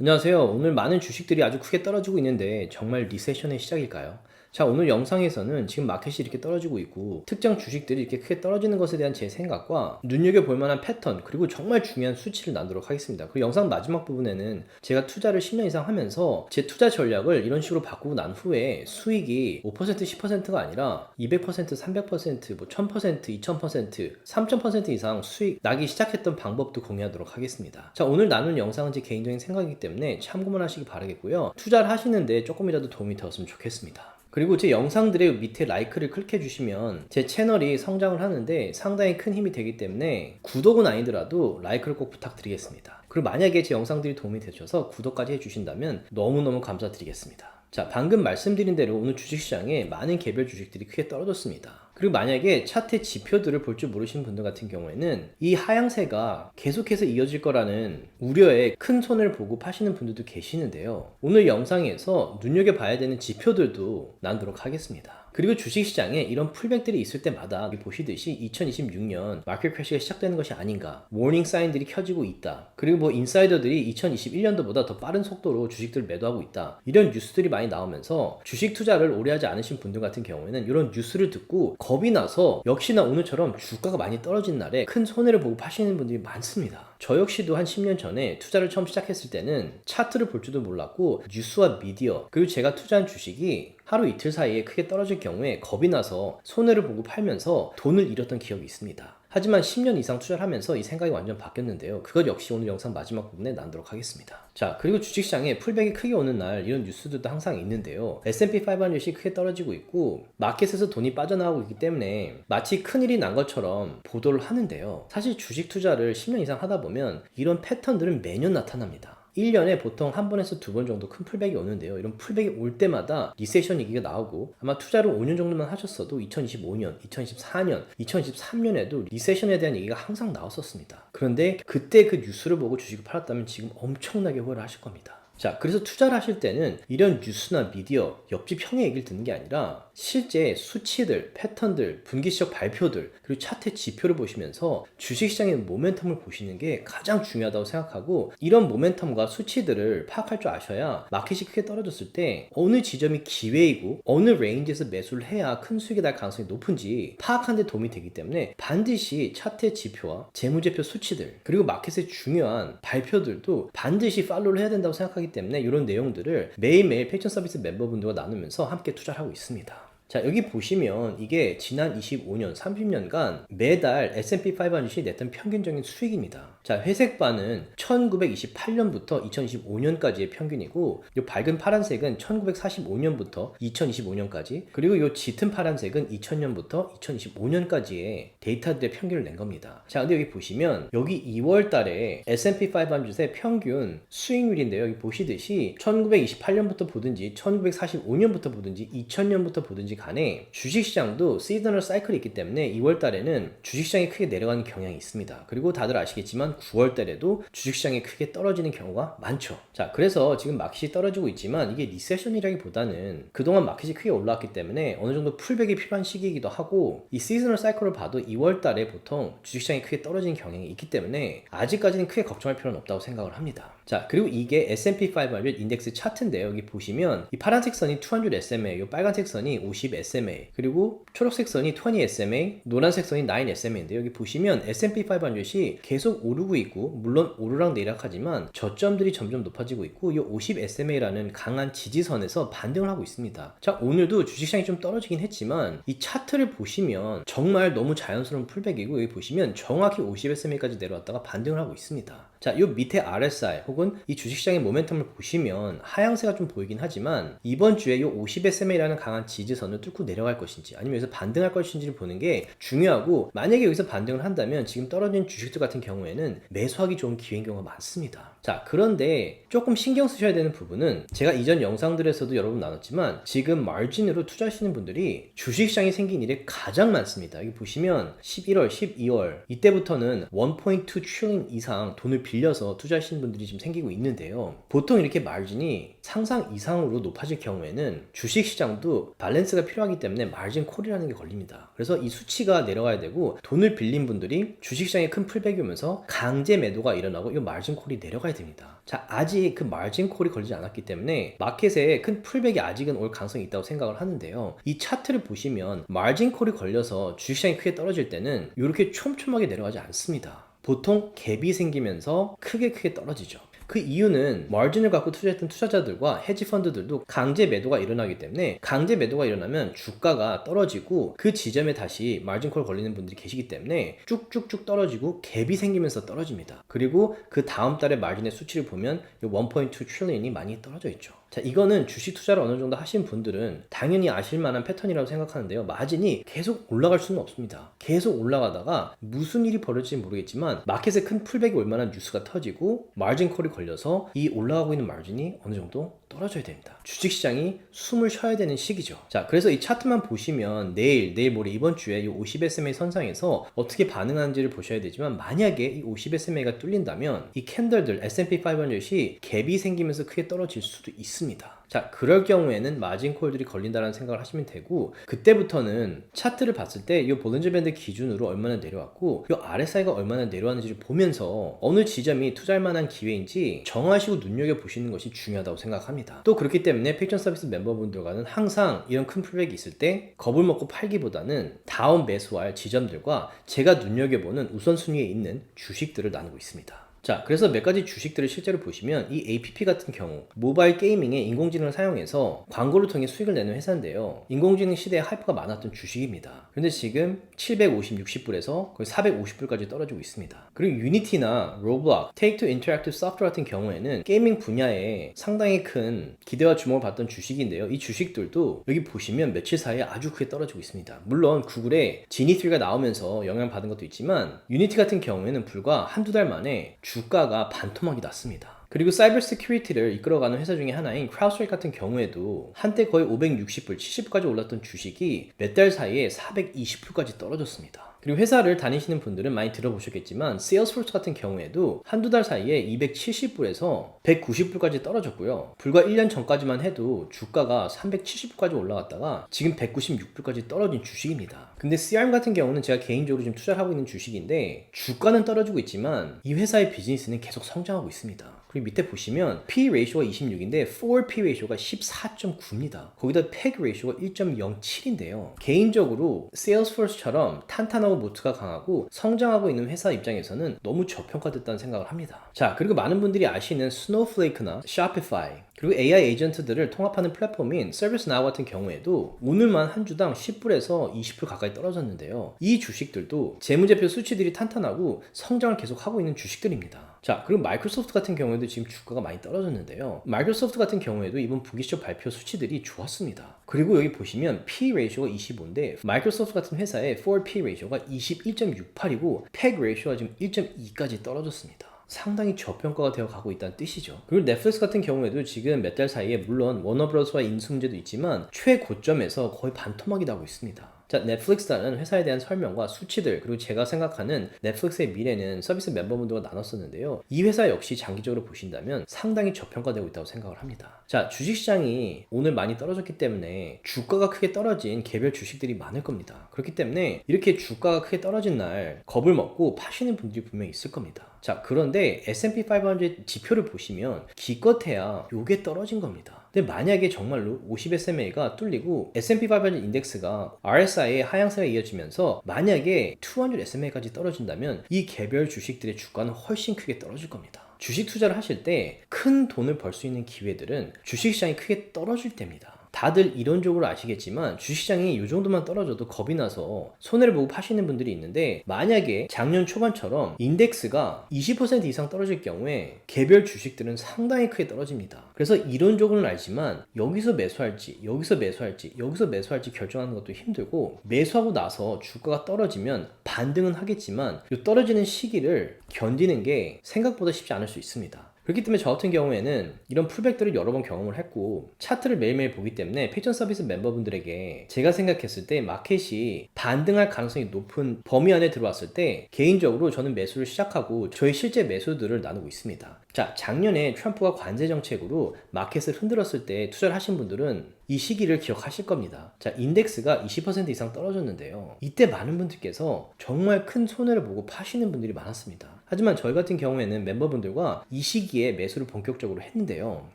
안녕하세요. 오늘 많은 주식들이 아주 크게 떨어지고 있는데 정말 리세션의 시작일까요? 자, 오늘 영상에서는 지금 마켓이 이렇게 떨어지고 있고 특정 주식들이 이렇게 크게 떨어지는 것에 대한 제 생각과 눈여겨볼 만한 패턴 그리고 정말 중요한 수치를 나누도록 하겠습니다. 그리고 영상 마지막 부분에는 제가 투자를 10년 이상 하면서 제 투자 전략을 이런 식으로 바꾸고 난 후에 수익이 5% 10%가 아니라 200% 300% 뭐 1000% 2000% 3000% 이상 수익 나기 시작했던 방법도 공유하도록 하겠습니다. 자, 오늘 나눈 영상은 제 개인적인 생각이기 때문에 참고만 하시기 바라겠고요. 투자를 하시는데 조금이라도 도움이 되었으면 좋겠습니다. 그리고 제 영상들의 밑에 라이크를 클릭해 주시면 제 채널이 성장을 하는데 상당히 큰 힘이 되기 때문에 구독은 아니더라도 라이크를 꼭 부탁드리겠습니다. 그리고 만약에 제 영상들이 도움이 되셔서 구독까지 해주신다면 너무너무 감사드리겠습니다. 자, 방금 말씀드린 대로 오늘 주식시장에 많은 개별 주식들이 크게 떨어졌습니다. 그리고 만약에 차트 지표들을 볼 줄 모르시는 분들 같은 경우에는 이 하향세가 계속해서 이어질 거라는 우려에 큰 손을 보고 파시는 분들도 계시는데요. 오늘 영상에서 눈여겨봐야 되는 지표들도 나누도록 하겠습니다. 그리고 주식시장에 이런 풀백들이 있을 때마다 여기 보시듯이 2026년 마켓 크래시가 시작되는 것이 아닌가, 워닝 사인들이 켜지고 있다, 그리고 뭐 인사이더들이 2021년도보다 더 빠른 속도로 주식들을 매도하고 있다, 이런 뉴스들이 많이 나오면서 주식 투자를 오래 하지 않으신 분들 같은 경우에는 이런 뉴스를 듣고 겁이 나서 역시나 오늘처럼 주가가 많이 떨어진 날에 큰 손해를 보고 파시는 분들이 많습니다. 저 역시도 한 10년 전에 투자를 처음 시작했을 때는 차트를 볼 줄도 몰랐고 뉴스와 미디어 그리고 제가 투자한 주식이 하루 이틀 사이에 크게 떨어질 경우에 겁이 나서 손해를 보고 팔면서 돈을 잃었던 기억이 있습니다. 하지만 10년 이상 투자를 하면서 이 생각이 완전 바뀌었는데요. 그것 역시 오늘 영상 마지막 부분에 나누도록 하겠습니다. 자, 그리고 주식시장에 풀백이 크게 오는 날 이런 뉴스들도 항상 있는데요. S&P 500이 크게 떨어지고 있고 마켓에서 돈이 빠져나오고 있기 때문에 마치 큰일이 난 것처럼 보도를 하는데요. 사실 주식 투자를 10년 이상 하다 보면 이런 패턴들은 매년 나타납니다. 1년에 보통 한 번에서 두 번 정도 큰 풀백이 오는데요. 이런 풀백이 올 때마다 리세션 얘기가 나오고 아마 투자를 5년 정도만 하셨어도 2025년, 2024년, 2023년에도 리세션에 대한 얘기가 항상 나왔었습니다. 그런데 그때 그 뉴스를 보고 주식을 팔았다면 지금 엄청나게 후회를 하실 겁니다. 자, 그래서 투자를 하실 때는 이런 뉴스나 미디어, 옆집 형의 얘기를 듣는 게 아니라 실제 수치들, 패턴들, 분기시적 발표들, 그리고 차트 지표를 보시면서 주식시장의 모멘텀을 보시는 게 가장 중요하다고 생각하고 이런 모멘텀과 수치들을 파악할 줄 아셔야 마켓이 크게 떨어졌을 때 어느 지점이 기회이고 어느 레인지에서 매수를 해야 큰 수익이 날 가능성이 높은지 파악하는 데 도움이 되기 때문에 반드시 차트의 지표와 재무제표 수치들 그리고 마켓의 중요한 발표들도 반드시 팔로우를 해야 된다고 생각하기 때문에 이런 내용들을 매일매일 패션 서비스 멤버분들과 나누면서 함께 투자를 하고 있습니다. 자, 여기 보시면 이게 지난 25년, 30년간 매달 S&P 500이 냈던 평균적인 수익입니다. 자, 회색 바는 1928년부터 2025년까지의 평균이고 이 밝은 파란색은 1945년부터 2025년까지 그리고 이 짙은 파란색은 2000년부터 2025년까지의 데이터들의 평균을 낸 겁니다. 자, 근데 여기 보시면 여기 2월 달에 S&P 500의 평균 수익률인데요. 여기 보시듯이 1928년부터 보든지 1945년부터 보든지 2000년부터 보든지 간에 주식시장도 시즈널 사이클이 있기 때문에 2월 달에는 주식시장이 크게 내려가는 경향이 있습니다. 그리고 다들 아시겠지만 9월 달에도 주식시장이 크게 떨어지는 경우가 많죠. 자, 그래서 지금 마켓이 떨어지고 있지만 이게 리세션이라기보다는 그동안 마켓이 크게 올라왔기 때문에 어느 정도 풀백이 필요한 시기이기도 하고 이 시즈널 사이클을 봐도 2월 달에 보통 주식시장이 크게 떨어지는 경향이 있기 때문에 아직까지는 크게 걱정할 필요는 없다고 생각을 합니다. 자, 그리고 이게 S&P 500 인덱스 차트인데요. 여기 보시면 이 파란색 선이 200 SMA, 이 빨간색 선이 50 SMA, 그리고 초록색 선이 20 SMA, 노란색 선이 9 SMA인데 여기 보시면 S&P 500이 계속 오르고 있고 물론 오르락 내리락하지만 저점들이 점점 높아지고 있고 이 50 SMA라는 강한 지지선에서 반등을 하고 있습니다. 자, 오늘도 주식시장이 좀 떨어지긴 했지만 이 차트를 보시면 정말 너무 자연스러운 풀백이고 여기 보시면 정확히 50 SMA까지 내려왔다가 반등을 하고 있습니다. 자, 이 밑에 RSI 혹은 이 주식시장의 모멘텀을 보시면 하향세가 좀 보이긴 하지만 이번 주에 이 50 SMA라는 강한 지지선을 뚫고 내려갈 것인지 아니면 여기서 반등할 것인지를 보는 게 중요하고 만약에 여기서 반등을 한다면 지금 떨어진 주식들 같은 경우에는 매수하기 좋은 기회인 경우가 많습니다. 자, 그런데 조금 신경 쓰셔야 되는 부분은 제가 이전 영상들에서도 여러 번 나눴지만 지금 마진으로 투자하시는 분들이 주식시장이 생긴 일이 가장 많습니다. 여기 보시면 11월, 12월 이때부터는 1.2 trillion 이상 돈을 빌려서 투자하시는 분들이 지금 생기고 있는데요. 보통 이렇게 마진이 상상 이상으로 높아질 경우에는 주식시장도 밸런스가 필요하기 때문에 마진 콜이라는 게 걸립니다. 그래서 이 수치가 내려가야 되고 돈을 빌린 분들이 주식시장에 큰 풀백이 오면서 강제 매도가 일어나고 이 마진 콜이 내려가야 됩니다. 자, 아직 그 마진 콜이 걸리지 않았기 때문에 마켓에 큰 풀백이 아직은 올 가능성이 있다고 생각을 하는데요. 이 차트를 보시면 마진 콜이 걸려서 주식시장이 크게 떨어질 때는 이렇게 촘촘하게 내려가지 않습니다. 보통 갭이 생기면서 크게 떨어지죠. 그 이유는 마진을 갖고 투자했던 투자자들과 헤지 펀드들도 강제 매도가 일어나기 때문에 강제 매도가 일어나면 주가가 떨어지고 그 지점에 다시 마진 콜 걸리는 분들이 계시기 때문에 쭉쭉쭉 떨어지고 갭이 생기면서 떨어집니다. 그리고 그 다음 달에 마진의 수치를 보면 1.2 트릴리언이 많이 떨어져 있죠. 자, 이거는 주식 투자를 어느 정도 하신 분들은 당연히 아실 만한 패턴이라고 생각하는데요. 마진이 계속 올라갈 수는 없습니다. 계속 올라가다가 무슨 일이 벌어질지 모르겠지만 마켓에 큰 풀백이 올 만한 뉴스가 터지고 마진 콜이 걸려서 이 올라가고 있는 마진이 어느 정도 떨어져야 됩니다. 주식시장이 숨을 쉬어야 되는 시기죠. 자, 그래서 이 차트만 보시면 내일 모레 이번 주에 이 50SMA 선상에서 어떻게 반응하는지를 보셔야 되지만 만약에 이 50SMA가 뚫린다면 이 캔들들 S&P 500이 갭이 생기면서 크게 떨어질 수도 있습니다. 자, 그럴 경우에는 마진 콜들이 걸린다는 생각을 하시면 되고 그때부터는 차트를 봤을 때 이 볼린저 밴드 기준으로 얼마나 내려왔고 이 RSI가 얼마나 내려왔는지를 보면서 어느 지점이 투자할 만한 기회인지 정하시고 눈여겨보시는 것이 중요하다고 생각합니다. 또 그렇기 때문에 팩션 서비스 멤버분들과는 항상 이런 큰 풀백이 있을 때 겁을 먹고 팔기보다는 다운 매수할 지점들과 제가 눈여겨보는 우선순위에 있는 주식들을 나누고 있습니다. 자, 그래서 몇 가지 주식들을 실제로 보시면 이 APP 같은 경우 모바일 게이밍에 인공지능을 사용해서 광고를 통해 수익을 내는 회사인데요. 인공지능 시대에 하이프가 많았던 주식입니다. 그런데 지금 750, 60불에서 거의 450불까지 떨어지고 있습니다. 그리고 유니티나 로블록스, Take-Two Interactive Software 같은 경우에는 게이밍 분야에 상당히 큰 기대와 주목을 받던 주식인데요. 이 주식들도 여기 보시면 며칠 사이에 아주 크게 떨어지고 있습니다. 물론 구글에 지니3가 나오면서 영향받은 것도 있지만 유니티 같은 경우에는 불과 한두 달 만에 주가가 반토막이 났습니다. 그리고 사이버 시큐리티를 이끌어가는 회사 중에 하나인 크라우드스트라이크 같은 경우에도 한때 거의 560불, 70불까지 올랐던 주식이 몇 달 사이에 420불까지 떨어졌습니다. 그리고 회사를 다니시는 분들은 많이 들어보셨겠지만 세일스포스 같은 경우에도 한두 달 사이에 270불에서 190불까지 떨어졌고요. 불과 1년 전까지만 해도 주가가 370불까지 올라갔다가 지금 196불까지 떨어진 주식입니다. 근데 CRM 같은 경우는 제가 개인적으로 좀 투자를 하고 있는 주식인데 주가는 떨어지고 있지만 이 회사의 비즈니스는 계속 성장하고 있습니다. 그리고 밑에 보시면 P 레이쇼가 26인데 for P 레이쇼가 14.9입니다. 거기다 PEG 레이쇼가 1.07인데요. 개인적으로 세일스포스처럼 탄탄하고 모트가 강하고 성장하고 있는 회사 입장에서는 너무 저평가됐다는 생각을 합니다. 자, 그리고 많은 분들이 아시는 스노우플레이크나 Shopify 그리고 AI 에이전트들을 통합하는 플랫폼인 ServiceNow 같은 경우에도 오늘만 한 주당 10불에서 20불 가까이 떨어졌는데요. 이 주식들도 재무제표 수치들이 탄탄하고 성장을 계속하고 있는 주식들입니다. 자, 그리고 마이크로소프트 같은 경우에도 지금 주가가 많이 떨어졌는데요. 마이크로소프트 같은 경우에도 이번 분기점 발표 수치들이 좋았습니다. 그리고 여기 보시면 P 레이쇼가 25인데 마이크로소프트 같은 회사의 for P 레이쇼가 21.68이고 PEG 레이쇼가 지금 1.2까지 떨어졌습니다. 상당히 저평가가 되어 가고 있다는 뜻이죠. 그리고 넷플릭스 같은 경우에도 지금 몇 달 사이에 물론 워너브러스와 인수 문제도 있지만 최고점에서 거의 반토막이 나고 있습니다. 자, 넷플릭스라는 회사에 대한 설명과 수치들 그리고 제가 생각하는 넷플릭스의 미래는 서비스 멤버분들과 나눴었는데요. 이 회사 역시 장기적으로 보신다면 상당히 저평가되고 있다고 생각을 합니다. 자, 주식시장이 오늘 많이 떨어졌기 때문에 주가가 크게 떨어진 개별 주식들이 많을 겁니다. 그렇기 때문에 이렇게 주가가 크게 떨어진 날 겁을 먹고 파시는 분들이 분명히 있을 겁니다. 자, 그런데 S&P 500 지표를 보시면 기껏해야 요게 떨어진 겁니다. 근데 만약에 정말로 50SMA가 뚫리고 S&P 500 인덱스가 RSI의 하향세가 이어지면서 만약에 200SMA까지 떨어진다면 이 개별 주식들의 주가는 훨씬 크게 떨어질 겁니다. 주식 투자를 하실 때 큰 돈을 벌 수 있는 기회들은 주식시장이 크게 떨어질 때입니다. 다들 이론적으로 아시겠지만 주식시장이 이 정도만 떨어져도 겁이 나서 손해를 보고 파시는 분들이 있는데 만약에 작년 초반처럼 인덱스가 20% 이상 떨어질 경우에 개별 주식들은 상당히 크게 떨어집니다. 그래서 이론적으로는 알지만 여기서 매수할지 여기서 매수할지 여기서 매수할지 결정하는 것도 힘들고 매수하고 나서 주가가 떨어지면 반등은 하겠지만 이 떨어지는 시기를 견디는 게 생각보다 쉽지 않을 수 있습니다. 그렇기 때문에 저 같은 경우에는 이런 풀백들을 여러 번 경험을 했고 차트를 매일매일 보기 때문에 패션 서비스 멤버분들에게 제가 생각했을 때 마켓이 반등할 가능성이 높은 범위 안에 들어왔을 때 개인적으로 저는 매수를 시작하고 저희 실제 매수들을 나누고 있습니다. 자, 작년에 트럼프가 관세 정책으로 마켓을 흔들었을 때 투자를 하신 분들은 이 시기를 기억하실 겁니다. 자, 인덱스가 20% 이상 떨어졌는데요. 이때 많은 분들께서 정말 큰 손해를 보고 파시는 분들이 많았습니다. 하지만 저희 같은 경우에는 멤버분들과 이 시기에 매수를 본격적으로 했는데요.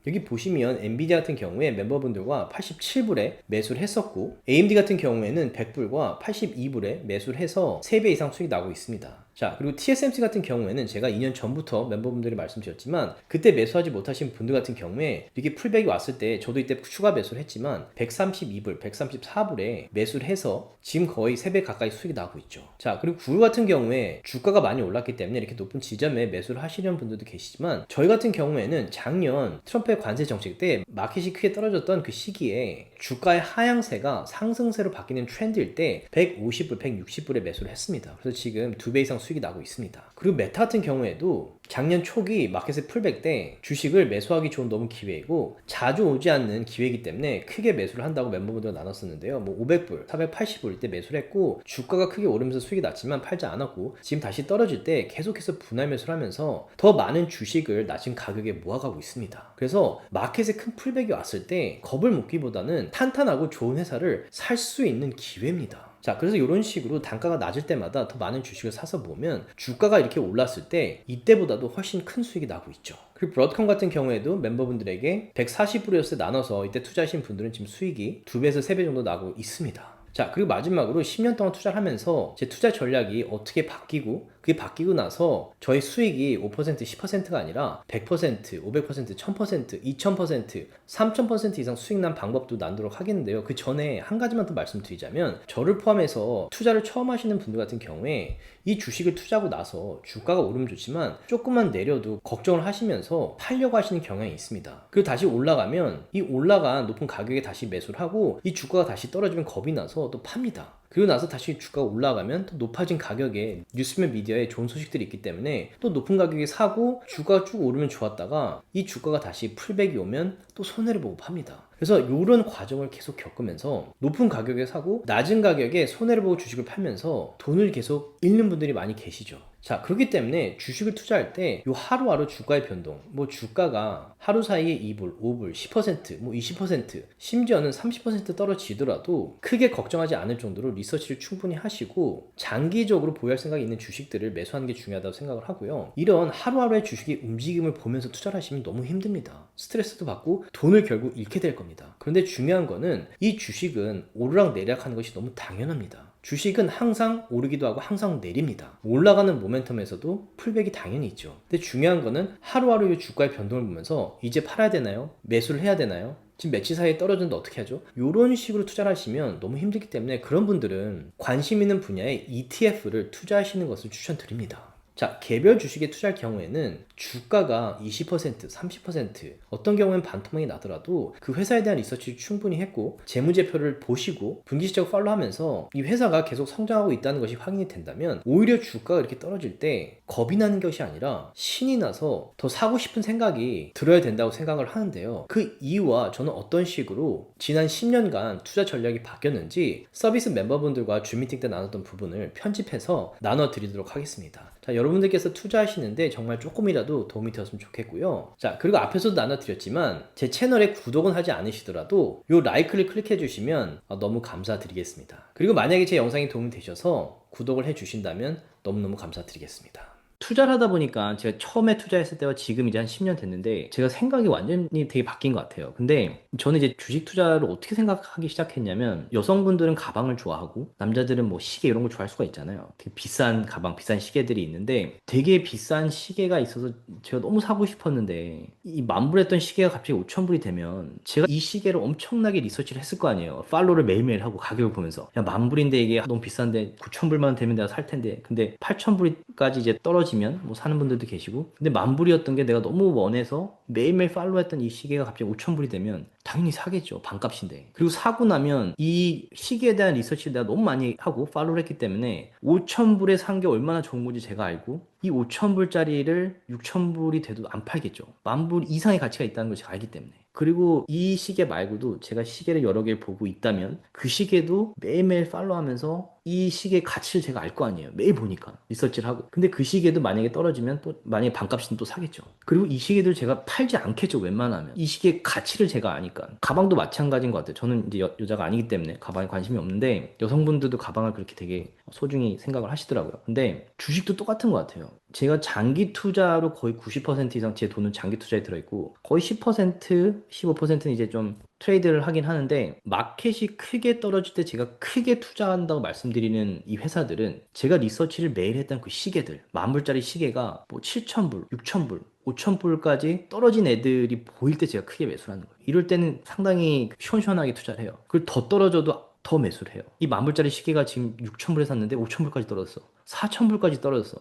여기 보시면 엔비디아 같은 경우에 멤버분들과 87불에 매수를 했었고 AMD 같은 경우에는 100불과 82불에 매수를 해서 3배 이상 수익이 나고 있습니다. 자, 그리고 TSMC 같은 경우에는 제가 2년 전부터 멤버분들이 말씀드렸지만 그때 매수하지 못하신 분들 같은 경우에 이렇게 풀백이 왔을 때 저도 이때 추가 매수를 했지만 132불, 134불에 매수를 해서 지금 거의 3배 가까이 수익이 나고 있죠. 자, 그리고 구글 같은 경우에 주가가 많이 올랐기 때문에 이렇게 높은 지점에 매수를 하시려는 분들도 계시지만 저희 같은 경우에는 작년 트럼프의 관세 정책 때 마켓이 크게 떨어졌던 그 시기에 주가의 하향세가 상승세로 바뀌는 트렌드일 때 150불, 160불에 매수를 했습니다. 그래서 지금 2배 이상 수익이 나고 있습니다. 그리고 메타 같은 경우에도 작년 초기 마켓의 풀백 때 주식을 매수하기 좋은 너무 기회이고 자주 오지 않는 기회이기 때문에 크게 매수를 한다고 멤버분들과 나눴었는데요. 뭐 500불, 480불 때 매수를 했고 주가가 크게 오르면서 수익이 났지만 팔지 않았고 지금 다시 떨어질 때 계속해서 분할 매수를 하면서 더 많은 주식을 낮은 가격에 모아가고 있습니다. 그래서 마켓에 큰 풀백이 왔을 때 겁을 먹기보다는 탄탄하고 좋은 회사를 살 수 있는 기회입니다. 자, 그래서 이런 식으로 단가가 낮을 때마다 더 많은 주식을 사서 보면 주가가 이렇게 올랐을 때 이때보다도 훨씬 큰 수익이 나고 있죠. 그리고 브로드컴 같은 경우에도 멤버분들에게 140불이었을 때 나눠서 이때 투자하신 분들은 지금 수익이 2배에서 3배 정도 나고 있습니다. 자, 그리고 마지막으로 10년 동안 투자를 하면서 제 투자 전략이 어떻게 바뀌고 그게 바뀌고 나서 저희 수익이 5%, 10%가 아니라 100%, 500%, 1000%, 2000%, 3000% 이상 수익 난 방법도 나누도록 하겠는데요. 그 전에 한 가지만 더 말씀드리자면 저를 포함해서 투자를 처음 하시는 분들 같은 경우에 이 주식을 투자하고 나서 주가가 오르면 좋지만 조금만 내려도 걱정을 하시면서 팔려고 하시는 경향이 있습니다. 그리고 다시 올라가면 이 올라간 높은 가격에 다시 매수를 하고 이 주가가 다시 떨어지면 겁이 나서 또 팝니다. 그리고 나서 다시 주가가 올라가면 또 높아진 가격에 뉴스면 미디어에 좋은 소식들이 있기 때문에 또 높은 가격에 사고 주가가 쭉 오르면 좋았다가 이 주가가 다시 풀백이 오면 또 손해를 보고 팝니다. 그래서 이런 과정을 계속 겪으면서 높은 가격에 사고 낮은 가격에 손해를 보고 주식을 팔면서 돈을 계속 잃는 분들이 많이 계시죠. 자, 그렇기 때문에 주식을 투자할 때 요 하루하루 주가의 변동, 뭐 주가가 하루 사이에 2불, 5불, 10%, 뭐 20%, 심지어는 30% 떨어지더라도 크게 걱정하지 않을 정도로 리서치를 충분히 하시고 장기적으로 보유할 생각이 있는 주식들을 매수하는 게 중요하다고 생각을 하고요. 이런 하루하루의 주식의 움직임을 보면서 투자를 하시면 너무 힘듭니다. 스트레스도 받고 돈을 결국 잃게 될 겁니다. 그런데 중요한 거는 이 주식은 오르락 내리락 하는 것이 너무 당연합니다. 주식은 항상 오르기도 하고 항상 내립니다. 올라가는 모멘텀에서도 풀백이 당연히 있죠. 근데 중요한 거는 하루하루 이 주가의 변동을 보면서 이제 팔아야 되나요? 매수를 해야 되나요? 지금 며칠 사이에 떨어졌는데 어떻게 하죠? 이런 식으로 투자를 하시면 너무 힘들기 때문에 그런 분들은 관심 있는 분야의 ETF를 투자하시는 것을 추천드립니다. 자, 개별 주식에 투자할 경우에는 주가가 20%, 30% 어떤 경우에는 반토막이 나더라도 그 회사에 대한 리서치를 충분히 했고 재무제표를 보시고 분기시적 팔로우하면서 이 회사가 계속 성장하고 있다는 것이 확인이 된다면 오히려 주가가 이렇게 떨어질 때 겁이 나는 것이 아니라 신이 나서 더 사고 싶은 생각이 들어야 된다고 생각을 하는데요. 그 이유와 저는 어떤 식으로 지난 10년간 투자 전략이 바뀌었는지 서비스 멤버분들과 줌 미팅 때 나눴던 부분을 편집해서 나눠드리도록 하겠습니다. 자, 여러분들께서 투자하시는데 정말 조금이라도 도움이 되었으면 좋겠고요. 자, 그리고 앞에서도 나눠드렸지만 제 채널에 구독은 하지 않으시더라도 요 라이크를 클릭해 주시면 너무 감사드리겠습니다. 그리고 만약에 제 영상이 도움이 되셔서 구독을 해 주신다면 너무너무 감사드리겠습니다. 투자를 하다 보니까 제가 처음에 투자했을 때와 지금 이제 한 10년 됐는데 제가 생각이 완전히 되게 바뀐 것 같아요. 근데 저는 이제 주식 투자를 어떻게 생각하기 시작했냐면 여성분들은 가방을 좋아하고 남자들은 뭐 시계 이런 걸 좋아할 수가 있잖아요. 되게 비싼 가방, 비싼 시계들이 있는데 되게 비싼 시계가 있어서 제가 너무 사고 싶었는데 이 만불했던 시계가 갑자기 5천불이 되면 제가 이 시계를 엄청나게 리서치를 했을 거 아니에요. 팔로우를 매일매일 하고 가격을 보면서 야 만불인데 이게 너무 비싼데 9천불만 되면 내가 살 텐데 근데 8천불까지 이제 떨어지면 뭐 사는 분들도 계시고 근데 만불이었던 게 내가 너무 원해서 매일매일 팔로우했던 이 시계가 갑자기 5천불이 되면 당연히 사겠죠. 반값인데. 그리고 사고 나면 이 시계에 대한 리서치를 내가 너무 많이 하고 팔로우를 했기 때문에 5천불에 산 게 얼마나 좋은 건지 제가 알고 이 5,000불짜리를 6,000불이 돼도 안 팔겠죠. 10,000불 이상의 가치가 있다는 걸 제가 알기 때문에. 그리고 이 시계 말고도 제가 시계를 여러 개를 보고 있다면 그 시계도 매일매일 팔로우하면서 이 시계의 가치를 제가 알 거 아니에요. 매일 보니까 리서치를 하고. 근데 그 시계도 만약에 떨어지면 또 만약에 반값이면 또 사겠죠. 그리고 이 시계들 제가 팔지 않겠죠. 웬만하면. 이 시계의 가치를 제가 아니까. 가방도 마찬가지인 것 같아요. 저는 이제 여자가 아니기 때문에 가방에 관심이 없는데 여성분들도 가방을 그렇게 되게 소중히 생각을 하시더라고요. 근데 주식도 똑같은 것 같아요. 제가 장기 투자로 거의 90% 이상 제 돈은 장기 투자에 들어있고 거의 10%, 15%는 이제 좀 트레이드를 하긴 하는데 마켓이 크게 떨어질 때 제가 크게 투자한다고 말씀드리는 이 회사들은 제가 리서치를 매일 했던 그 시계들 10,000불짜리 시계가 뭐 7,000불, 6,000불 5,000불까지 떨어진 애들이 보일 때 제가 크게 매수를 하는 거예요. 이럴 때는 상당히 시원시원하게 투자를 해요. 그리고 더 떨어져도 더 매수를 해요. 이 10,000불짜리 시계가 지금 6,000불에 샀는데 5,000불까지 떨어졌어. 4,000불까지 떨어졌어.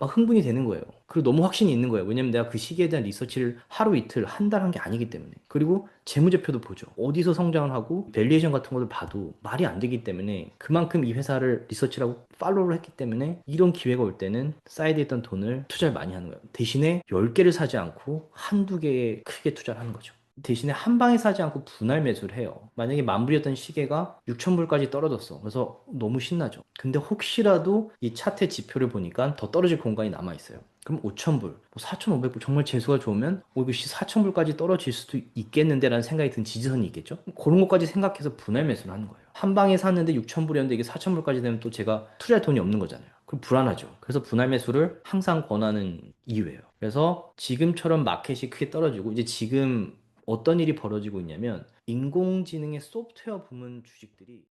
막 흥분이 되는 거예요. 그리고 너무 확신이 있는 거예요. 왜냐면 내가 그 시기에 대한 리서치를 하루 이틀 한 달 한 게 아니기 때문에. 그리고 재무제표도 보죠. 어디서 성장을 하고 밸류에이션 같은 것을 봐도 말이 안 되기 때문에 그만큼 이 회사를 리서치를 하고 팔로우를 했기 때문에 이런 기회가 올 때는 사이드에 있던 돈을 투자를 많이 하는 거예요. 대신에 10개를 사지 않고 한두 개에 크게 투자를 하는 거죠. 대신에 한 방에 사지 않고 분할 매수를 해요. 만약에 10,000불이었던 시계가 6,000불까지 떨어졌어. 그래서 너무 신나죠. 근데 혹시라도 이 차트 지표를 보니까 더 떨어질 공간이 남아있어요. 그럼 5,000불, 4,500불 정말 재수가 좋으면 이것이 4,000불까지 떨어질 수도 있겠는데 라는 생각이 든 지지선이 있겠죠. 그런 것까지 생각해서 분할 매수를 하는 거예요. 한 방에 샀는데 6,000불이었는데 이게 4,000불까지 되면 또 제가 투자할 돈이 없는 거잖아요. 그럼 불안하죠. 그래서 분할 매수를 항상 권하는 이유예요. 그래서 지금처럼 마켓이 크게 떨어지고 이제 지금 어떤 일이 벌어지고 있냐면 인공지능의 소프트웨어 부문 주식들이